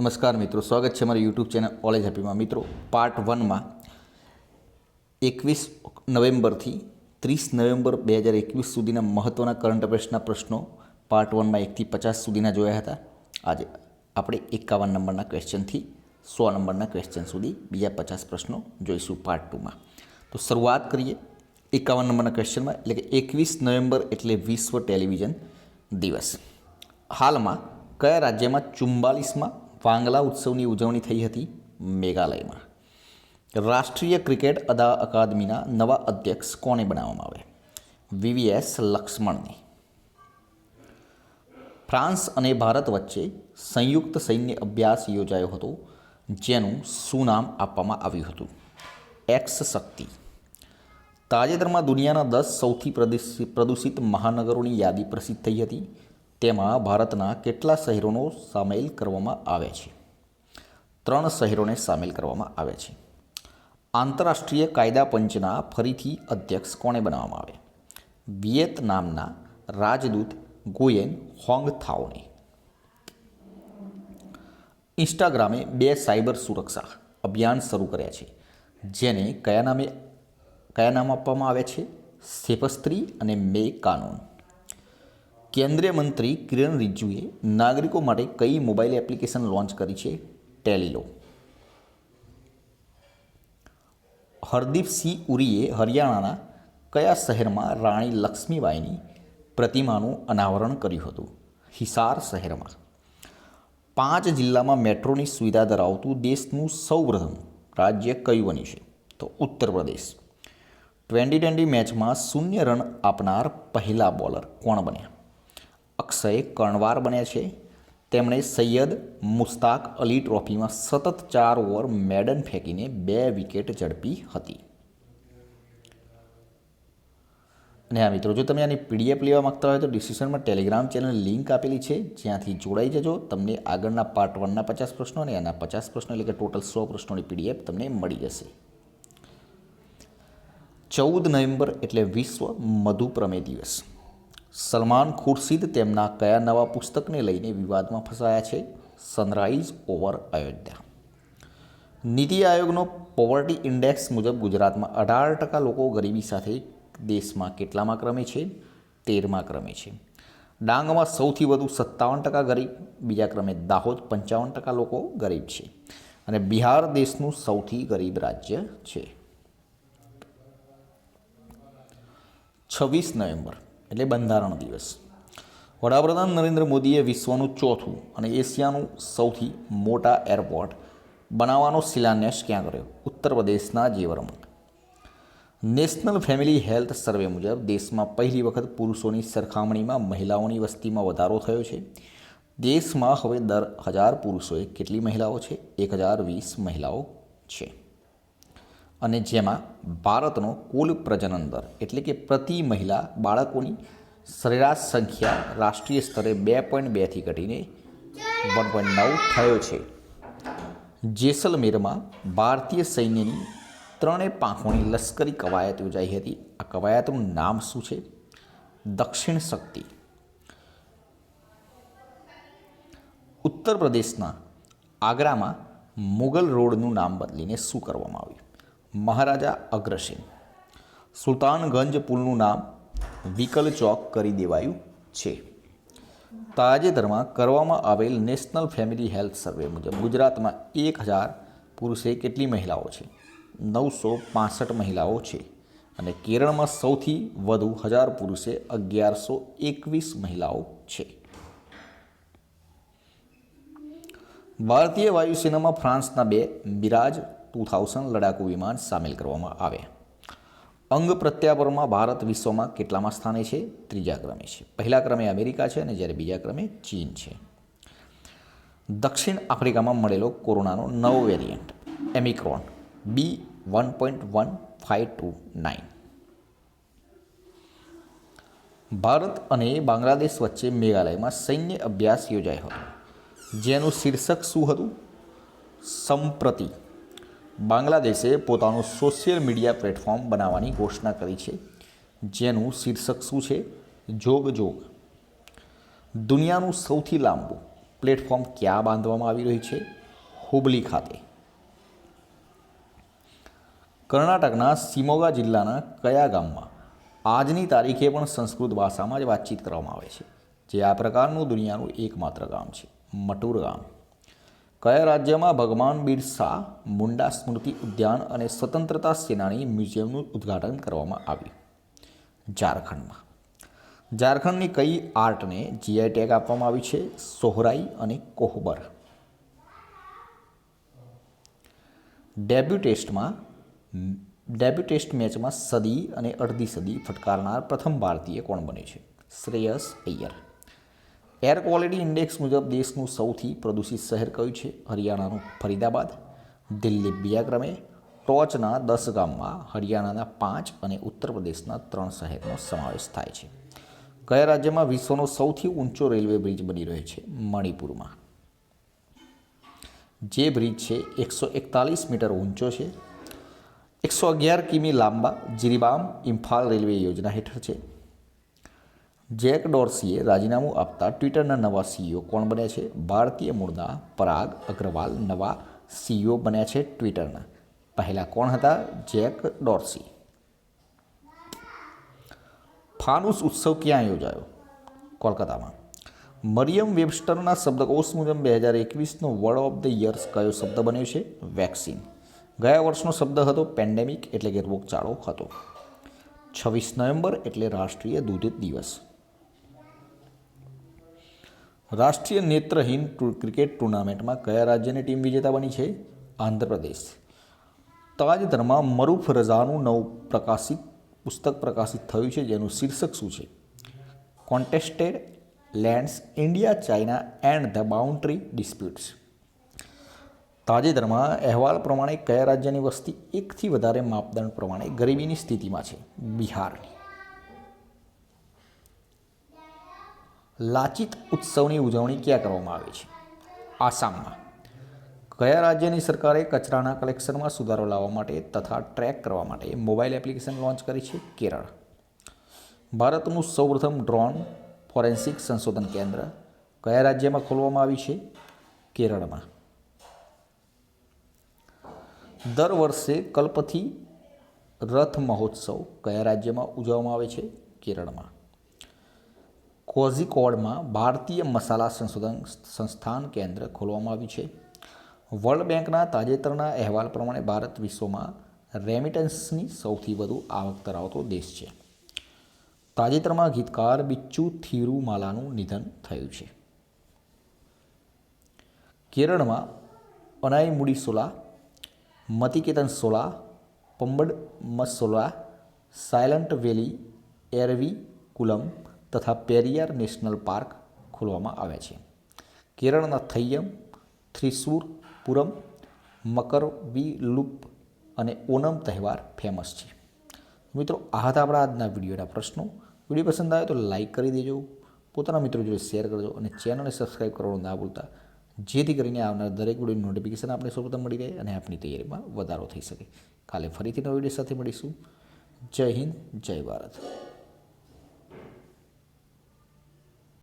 નમસ્કાર મિત્રો, સ્વાગત છે મારી યુટ્યુબ ચેનલ ઓલેજ હેપીમાં. મિત્રો, પાર્ટ 1માં 21 નવેમ્બરથી 30 નવેમ્બર 2021 સુધીના મહત્ત્વના કરંટ અફેર્સના પ્રશ્નો પાર્ટ 1માં 1થી 50 સુધીના જોયા હતા. આજે આપણે 51 નંબરના ક્વેશ્ચનથી 100 નંબરના ક્વેશ્ચન સુધી બીજા 50 પ્રશ્નો જોઈશું પાર્ટ 2માં. તો શરૂઆત કરીએ 51 નંબરના ક્વેશ્ચનમાં, એટલે કે 21 નવેમ્બર એટલે વિશ્વ ટેલિવિઝન દિવસ. હાલમાં કયા રાજ્યમાં 44માં વાંગલા ઉત્સવની ઉજવણી થઈ હતી? મેઘાલયમાં. રાષ્ટ્રીય ક્રિકેટ અકાદમીના નવા અધ્યક્ષ કોને બનાવવામાં આવે? VVS લક્ષ્મણને. ફ્રાન્સ અને ભારત વચ્ચે સંયુક્ત સૈન્ય અભ્યાસ યોજાયો હતો, જેનું શું નામ આપવામાં આવ્યું હતું? એક્સ શક્તિ. તાજેતરમાં દુનિયાના 10 સૌથી પ્રદૂષિત મહાનગરોની યાદી પ્રસિદ્ધ થઈ હતી. તેમાં ભારતના કેટલા શહેરોનો સામેલ કરવામાં આવે છે? 3 શહેરોને સામેલ કરવામાં આવે છે. આંતરરાષ્ટ્રીય કાયદા પંચના ફરીથી અધ્યક્ષ કોને બનાવવામાં આવે? વિયેતનામના રાજદૂત ગુયેન હોંગ થાઓને. ઇન્સ્ટાગ્રામે 2 સાયબર સુરક્ષા અભિયાન શરૂ કર્યા છે, જેને કયા નામ આપવામાં આવે છે? સેફસ્ત્રી અને મે કાનૂન. કેન્દ્રીય મંત્રી કિરણ રિજ્જુએ નાગરિકો માટે કઈ મોબાઈલ એપ્લિકેશન લોન્ચ કરી છે? ટેલિલો. હરદીપસિંહ ઉરીએ હરિયાણાના કયા શહેરમાં રાણી લક્ષ્મીબાઈની પ્રતિમાનું અનાવરણ કર્યું હતું? હિસાર શહેરમાં. 5 જિલ્લામાં મેટ્રોની સુવિધા ધરાવતું દેશનું સૌપ્રથમ રાજ્ય કયું બન્યું છે? તો ઉત્તર પ્રદેશ. 2020 મેચમાં 0 રન આપનાર પહેલા બોલર કોણ બન્યા? અક્ષય કર્ણવાર બન્યા છે. તેમણે સૈયદ મુશ્તાક અલી ટ્રોફીમાં સતત 4 ઓવર મેડન ફેંકીને 2 વિકેટ ઝડપી હતી. અને હા મિત્રો, જો તમે આની PDF લેવા માગતા હોય તો ડિસ્ક્રિપ્શનમાં ટેલિગ્રામ ચેનલ લિંક આપેલી છે, જ્યાંથી જોડાઈ જજો. તમને આગળના પાર્ટ 1ના 50 પ્રશ્નો અને આના 50 પ્રશ્નો, એટલે કે ટોટલ 100 પ્રશ્નોની PDF તમને મળી જશે. 14 નવેમ્બર એટલે વિશ્વ મધુપ્રમેહ દિવસ. સલમાન ખુરશીદ તેમના કયા નવા પુસ્તકને લઈને વિવાદમાં ફસાયા છે? Sunrise over Ayodhya. નીતિ આયોગનો પોવર્ટી ઇન્ડેક્સ મુજબ ગુજરાતમાં 18% લોકો ગરીબી સાથે દેશમાં કેટલામાં ક્રમે છે? 13મા ક્રમે છે. ડાંગમાં સૌથી વધુ 57% ગરીબ, બીજા ક્રમે દાહોદ 55% લોકો ગરીબ છે. અને બિહાર દેશનું સૌથી ગરીબ રાજ્ય છે. 26 નવેમ્બર એટલે બંધારણ દિવસ. વડાપ્રધાન નરેન્દ્ર મોદીએ વિશ્વનું ચોથું અને એશિયાનું સૌથી મોટા એરપોર્ટ બનાવવાનો શિલાન્યાસ ક્યાં કર્યો? ઉત્તર પ્રદેશના જેવરમાં. નેશનલ ફેમિલી હેલ્થ સર્વે મુજબ દેશમાં પહેલી વખત પુરુષોની સરખામણીમાં મહિલાઓની વસ્તીમાં વધારો થયો છે. દેશમાં હવે દર 1000 પુરુષોએ કેટલી મહિલાઓ છે? 1020 મહિલાઓ છે. અને જેમાં ભારતનો કુલ પ્રજનન દર, એટલે કે પ્રતિ મહિલા બાળકોની સરેરાશ સંખ્યા રાષ્ટ્રીય સ્તરે 2.2થી ઘટીને 1.9 થયો છે. જેસલમેરમાં ભારતીય સૈન્યની 3 પાંખોની લશ્કરી કવાયત યોજાઈ હતી. આ કવાયતનું નામ શું છે? દક્ષિણ શક્તિ. ઉત્તર પ્રદેશના આગ્રામાં મુગલ રોડનું નામ બદલીને શું કરવામાં આવ્યું? મહારાજા અગ્રસેન. સુલતાનગંજ પુલનું નામ વિકલ ચોક કરી દેવાયું છે. તાજેતરમાં કરવામાં આવેલ નેશનલ ફેમિલી હેલ્થ સર્વે મુજબ ગુજરાતમાં 1000 પુરુષે કેટલી મહિલાઓ છે? 965 મહિલાઓ છે. અને કેરળમાં સૌથી વધુ 1000 પુરુષે 1121 મહિલાઓ છે. ભારતીય વાયુસેનામાં ફ્રાન્સના 2 મિરાજ 2000 લડાકુ વિમાન સામેલ કરવામાં આવ્યા. અંગ પ્રત્યારોપણમાં ભારત વિશ્વમાં કેટલામાં સ્થાને છે? 3જા ક્રમે છે. પહેલા ક્રમે અમેરિકા છે અને જ્યારે બીજા ક્રમે ચીન છે. દક્ષિણ આફ્રિકામાં મળેલો કોરોનાનો નવો વેરિયન્ટ ઓમિક્રોન B1.1529. ભારત અને બાંગ્લાદેશ વચ્ચે મેઘાલયમાં સૈન્ય અભ્યાસ યોજાયો હતો, જેનું શીર્ષક શું હતું? સંપ્રતિ. બાંગ્લાદેશે પોતાનું સોશિયલ મીડિયા પ્લેટફોર્મ બનાવવાની ઘોષણા કરી છે, જેનું શીર્ષક શું છે? જોગ જોગ. દુનિયાનું સૌથી લાંબુ પ્લેટફોર્મ ક્યાં બાંધવામાં આવી રહ્યું છે? હુબલી ખાતે. કર્ણાટકના શિમોગા જિલ્લાના કયા ગામમાં આજની તારીખે પણ સંસ્કૃત ભાષામાં જ વાતચીત કરવામાં આવે છે, જે આ પ્રકારનું દુનિયાનું એકમાત્ર ગામ છે? મટુર ગામ. કયા રાજ્યમાં ભગવાન બિરસા મુંડા સ્મૃતિ ઉદ્યાન અને સ્વતંત્રતા સેનાની મ્યુઝિયમનું ઉદ્ઘાટન કરવામાં આવ્યું? ઝારખંડમાં. ઝારખંડની કઈ આર્ટને જીઆઈ ટેગ આપવામાં આવી છે? સોહરાઈ અને કોહબર. ડેબ્યુ ટેસ્ટ મેચમાં સદી અને અડધી સદી ફટકારનાર પ્રથમ ભારતીય કોણ બને છે? Shreyas Iyer. Air quality index મુજબ દેશનું સૌથી પ્રદૂષિત શહેર કયું છે? હરિયાણાનું ફરીદાબાદ. દિલ્હી બીજા ક્રમે. ટોચના 10 ગામમાં હરિયાણાના 5 અને ઉત્તર પ્રદેશના 3 શહેરનો સમાવેશ થાય છે. કયા રાજ્યમાં વિશ્વનો સૌથી ઊંચો રેલવે બ્રિજ બની રહ્યો છે? મણિપુરમાં. જે બ્રિજ છે 141 મીટર ઊંચો છે. 111 કિમી લાંબા જીરીબામ ઇમ્ફાલ રેલવે યોજના હેઠળ છે. જેક ડોર્સીએ રાજીનામું આપતા ટ્વિટરના નવા સીઈઓ કોણ બન્યા છે? ભારતીય મૂળના પરાગ અગ્રવાલ નવા સીઈઓ બન્યા છે ટ્વિટરના. પહેલાં કોણ હતા? જેક ડોર્સી. ફાનુસ ઉત્સવ ક્યાં યોજાયો? કોલકાતામાં. મરિયમ વેબસ્ટરના શબ્દકોશ મુજબ 2021નો વર્ડ ઓફ ધ યર્સ કયો શબ્દ બન્યો છે? વેક્સિન. ગયા વર્ષનો શબ્દ હતો પેન્ડેમિક એટલે કે રોગચાળો હતો. 26 નવેમ્બર એટલે રાષ્ટ્રીય દૂધ દિવસ. રાષ્ટ્રીય નેત્રહીન ક્રિકેટ ટુર્નામેન્ટમાં કયા રાજ્યની ટીમ વિજેતા બની છે? આંધ્રપ્રદેશ. તાજેતરમાં મરૂફ રઝાનું નવું પુસ્તક પ્રકાશિત થયું છે, જેનું શીર્ષક શું છે? Contested lands India China and the boundary disputes. તાજેતરમાં અહેવાલ પ્રમાણે કયા રાજ્યની વસ્તી એકથી વધારે માપદંડ પ્રમાણે ગરીબીની સ્થિતિમાં છે? બિહારની. લાચિત ઉત્સવની ઉજવણી ક્યાં કરવામાં આવે છે? આસામમાં. કયા રાજ્યની સરકારે કચરાના કલેક્શનમાં સુધારો લાવવા માટે તથા ટ્રેક કરવા માટે મોબાઈલ એપ્લિકેશન લોન્ચ કરી છે? કેરળ. ભારતનું સૌપ્રથમ ડ્રોન ફોરેન્સિક સંશોધન કેન્દ્ર કયા રાજ્યમાં ખોલવામાં આવ્યું છે? કેરળમાં. દર વર્ષે કલ્પથી રથ મહોત્સવ કયા રાજ્યમાં ઉજવવામાં આવે છે? કેરળમાં. કોઝિકોડમાં ભારતીય મસાલા સંશોધન સંસ્થાન કેન્દ્ર ખોલવામાં આવ્યું છે. વર્લ્ડ બેંકના તાજેતરના અહેવાલ પ્રમાણે ભારત વિશ્વમાં રેમિટન્સની સૌથી વધુ આવક ધરાવતો દેશ છે. તાજેતરમાં ગીતકાર બિચ્ચુ થિરુમાલાનું નિધન થયું છે. કેરળમાં અનાઈમુડી સોલા, મતિકેતન સોલા, પંબડ મસોલા, સાયલન્ટ વેલી, એરવી કુલમ તથા પેરિયાર નેશનલ પાર્ક ખોલવામાં આવ્યા છે. કેરળના થૈયમ, થ્રિસુર પૂરમ, મકરવિલુપ અને ઓનમ તહેવાર ફેમસ છે. મિત્રો, આ હતા આપણા આજના વિડીયોના પ્રશ્નો. વિડીયો પસંદ આવે તો લાઇક કરી દેજો, પોતાના મિત્રો જોડે શેર કરજો અને ચેનલને સબસ્ક્રાઈબ કરવાનું ના ભૂલતા, જેથી કરીને આવનાર દરેક વિડીયોની નોટિફિકેશન આપણે સૌપ્રથમ મળી રહે અને આપણી તૈયારીમાં વધારો થઈ શકે. કાલે ફરીથી નવા વિડીયો સાથે મળીશું. જય હિન્દ, જય ભારત.